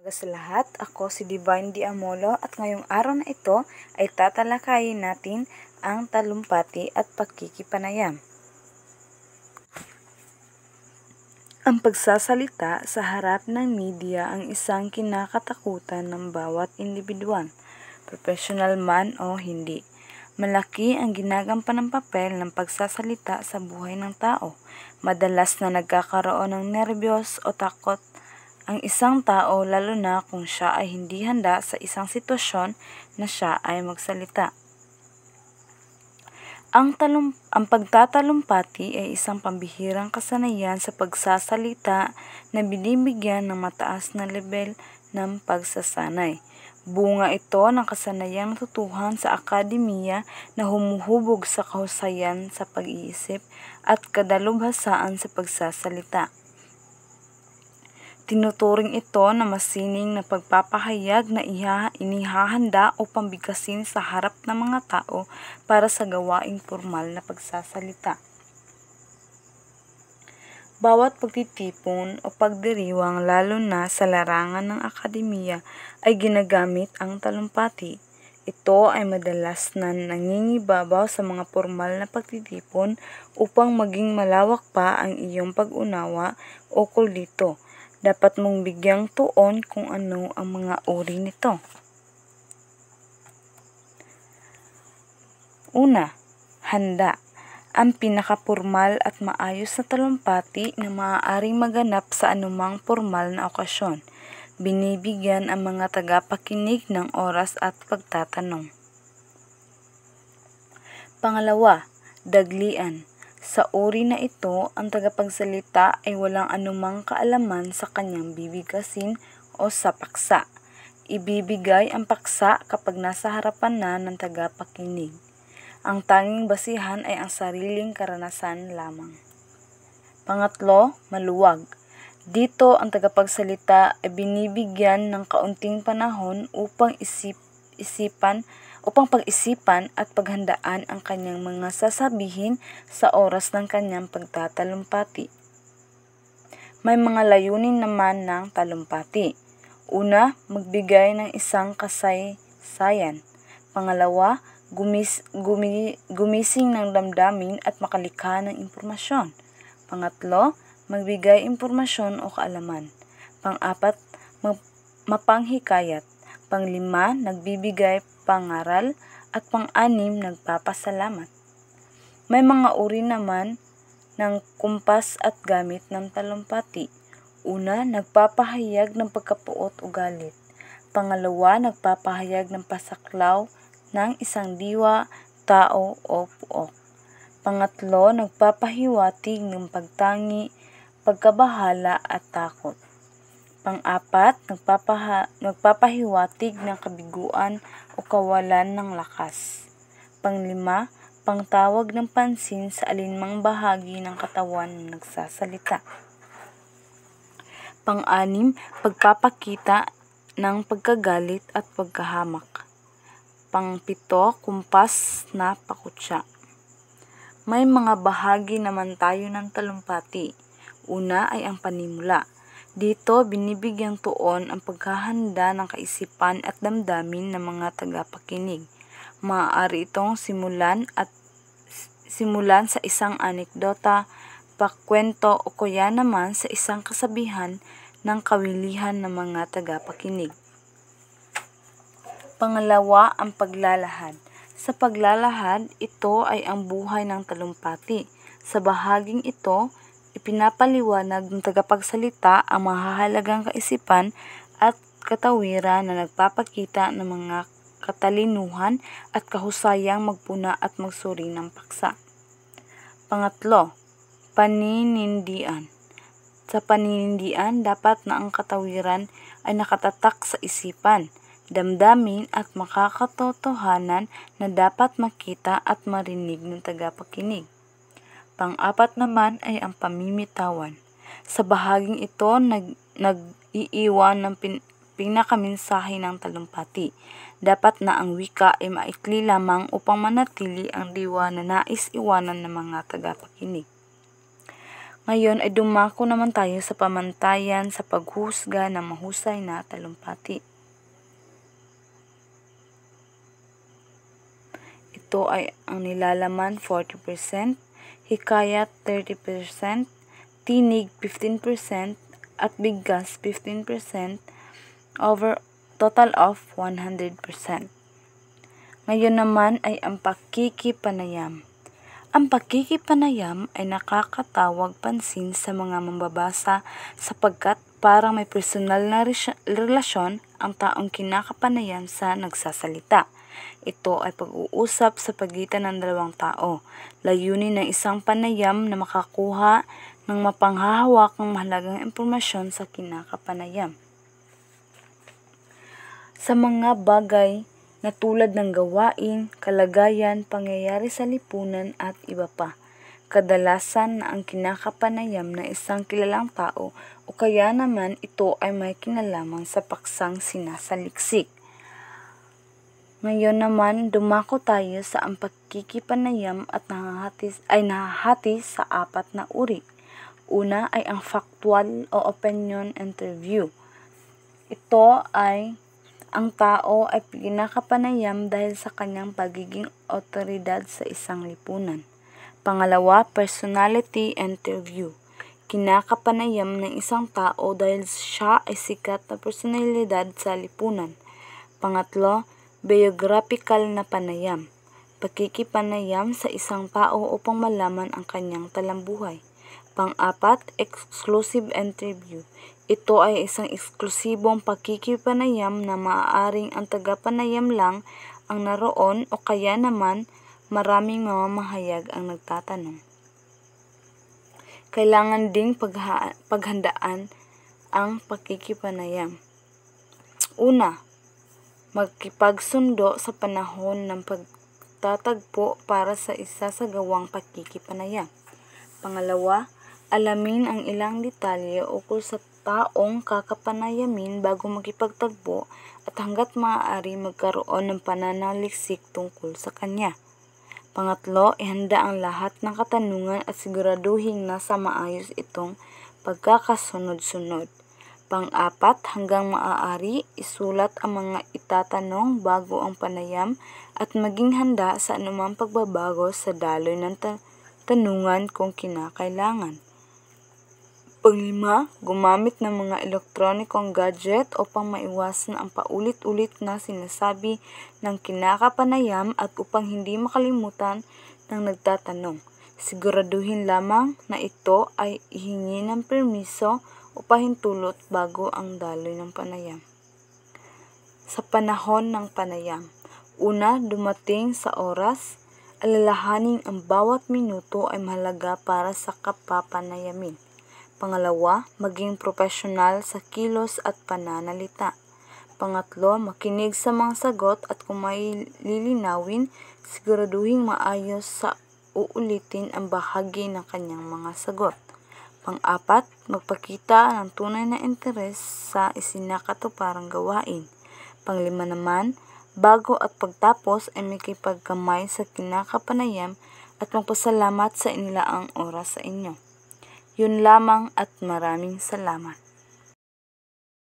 Sa lahat, ako si Divine Diamolo at ngayong araw na ito ay tatalakayin natin ang talumpati at pagkikipanayam. Ang pagsasalita sa harap ng media ang isang kinakatakutan ng bawat individual, professional man o hindi. Malaki ang ginagampanang papel ng pagsasalita sa buhay ng tao. Madalas na nagkakaroon ng nerbiyos o takot ang isang tao lalo na kung siya ay hindi handa sa isang sitwasyon na siya ay magsalita. Ang pagtatalumpati ay isang pambihirang kasanayan sa pagsasalita na binibigyan ng mataas na lebel ng pagsasanay. Bunga ito ng kasanayang natutuhan sa akademiya na humuhubog sa kahusayan sa pag-iisip at kadalubhasaan sa pagsasalita. Tinuturing ito na masining na pagpapahayag na inihahanda o pambigkasin sa harap ng mga tao para sa gawaing formal na pagsasalita. Bawat pagtitipon o pagdiriwang lalo na sa larangan ng akademiya ay ginagamit ang talumpati. Ito ay madalas na nangingibabaw sa mga formal na pagtitipon upang maging malawak pa ang iyong pag-unawa ukol dito. Dapat mong bigyang tuon kung ano ang mga uri nito. Una, handa. Ang pinakapormal at maayos na talumpati na maaaring maganap sa anumang formal na okasyon. Binibigyan ang mga tagapakinig ng oras at pagtatanong. Pangalawa, daglian. Sa uri na ito, ang tagapagsalita ay walang anumang kaalaman sa kanyang bibigkasin o sa paksa. Ibibigay ang paksa kapag nasa harapan na ng tagapakinig. Ang tanging basihan ay ang sariling karanasan lamang. Pangatlo, maluwag. Dito ang tagapagsalita ay binibigyan ng kaunting panahon upang pag-isipan at paghandaan ang kanyang mga sasabihin sa oras ng kanyang pagtatalumpati. May mga layunin naman ng talumpati. Una, magbigay ng isang kasaysayan. Pangalawa, gumising ng damdamin at makalikha ng impormasyon. Pangatlo, magbigay impormasyon o kaalaman. Pang-apat, mapanghikayat. Panglima, nagbibigay pangaral, at pang-anim, nagpapasalamat. May mga uri naman ng kumpas at gamit ng talumpati. Una, nagpapahayag ng pagkapuot o galit. Pangalawa, nagpapahayag ng pasaklaw ng isang diwa, tao o puok. Pangatlo, nagpapahiwatig ng pagtangi, pagkabahala at takot. Pang-apat, nagpapahiwatig ng kabiguan o kawalan ng lakas. Panglima, pangtawag ng pansin sa alinmang bahagi ng katawan ng nagsasalita. Pang-anim, pagpapakita ng pagkagalit at pagkahamak. Pang-pito, kumpas na pakutsa. May mga bahagi naman tayo ng talumpati. Una ay ang panimula. Dito, binibigyang tuon ang paghahanda ng kaisipan at damdamin ng mga tagapakinig. Maaari itong simulan sa isang anekdota, pakwento o kaya naman sa isang kasabihan ng kawilihan ng mga tagapakinig. Pangalawa, ang paglalahad. Sa paglalahad, ito ay ang buhay ng talumpati. Sa bahaging ito, ipinapaliwanag ng tagapagsalita ang mahahalagang kaisipan at katawiran na nagpapakita ng mga katalinuhan at kahusayang magpuna at magsuri ng paksa. Pangatlo, paninindian. Sa paninindian, dapat na ang katawiran ay nakatatak sa isipan, damdamin at makakatotohanan na dapat makita at marinig ng tagapakinig. Pang-apat naman ay ang pamimitawan. Sa bahaging ito, nag-iiwan ng pinakamensahe ng talumpati. Dapat na ang wika ay maikli lamang upang manatili ang diwa na nais iwanan ng mga tagapakinig. Ngayon ay dumako naman tayo sa pamantayan sa paghusga ng mahusay na talumpati. Ito ay ang nilalaman 40%, hikayat 30%, tinig 15%, at bigas 15%, over total of 100%. Ngayon naman ay ang pakikipanayam. Ang pakikipanayam ay nakakatawag pansin sa mga mambabasa sapagkat parang may personal na relasyon ang taong kinakapanayam sa nagsasalita. Ito ay pag-uusap sa pagitan ng dalawang tao. Layunin ng isang panayam na makakuha ng mapanghahawakang mahalagang impormasyon sa kinakapanayam. Sa mga bagay na tulad ng gawain, kalagayan, pangyayari sa lipunan at iba pa. Kadalasan na ang kinakapanayam ng isang kilalang tao o kaya naman ito ay may kinalaman sa paksang sinasaliksik. Ngayon naman, dumako tayo sa ang pagkikipanayam at nahahati sa 4 na uri. Una ay ang factual o opinion interview. Ito ay ang tao ay kinakapanayam dahil sa kanyang pagiging otoridad sa isang lipunan. Pangalawa, personality interview. Kinakapanayam ng isang tao dahil siya ay sikat na personalidad sa lipunan. Pangatlo, biographical na panayam. Pagkikipanayam sa isang tao upang malaman ang kanyang talambuhay. Pang-apat, exclusive interview. Ito ay isang eksklusibong pagkikipanayam na maaaring ang tagapanayam lang ang naroon o kaya naman maraming mamamahayag ang nagtatanong. Kailangan ding paghandaan ang pagkikipanayam. Una, magkipagsundo sa panahon ng pagtatagpo para sa isasagawang pagkikipanayam. Pangalawa, alamin ang ilang detalye ukol sa taong kakapanayamin bago makipagtagpo at hanggat maaari magkaroon ng pananaliksik tungkol sa kanya. Pangatlo, ihanda ang lahat ng katanungan at siguraduhin nasa maayos itong pagkakasunod-sunod. Pang-apat, hanggang maaari, isulat ang mga itatanong bago ang panayam at maging handa sa anumang pagbabago sa daloy ng tanungan kung kinakailangan. Panglima, gumamit ng mga elektronikong gadget upang maiwasan ang paulit-ulit na sinasabi ng kinakapanayam at upang hindi makalimutan ng nagtatanong. Siguraduhin lamang na ito ay ihingi ng permiso o pahintulot bago ang daloy ng panayam. Sa panahon ng panayam, una, dumating sa oras, alalahanin ang bawat minuto ay mahalaga para sa kapapanayamin. Pangalawa, maging profesional sa kilos at pananalita. Pangatlo, makinig sa mga sagot at kung may lilinawin, siguraduhin maayos sa uulitin ang bahagi ng kanyang mga sagot. Pang-apat, magpakita ng tunay na interes sa isinakatuparang gawain. Panglima naman, bago at pagtapos ay makipagkamay sa kinakapanayam at magpasalamat sa inilaang oras sa inyo. Yun lamang at maraming salamat.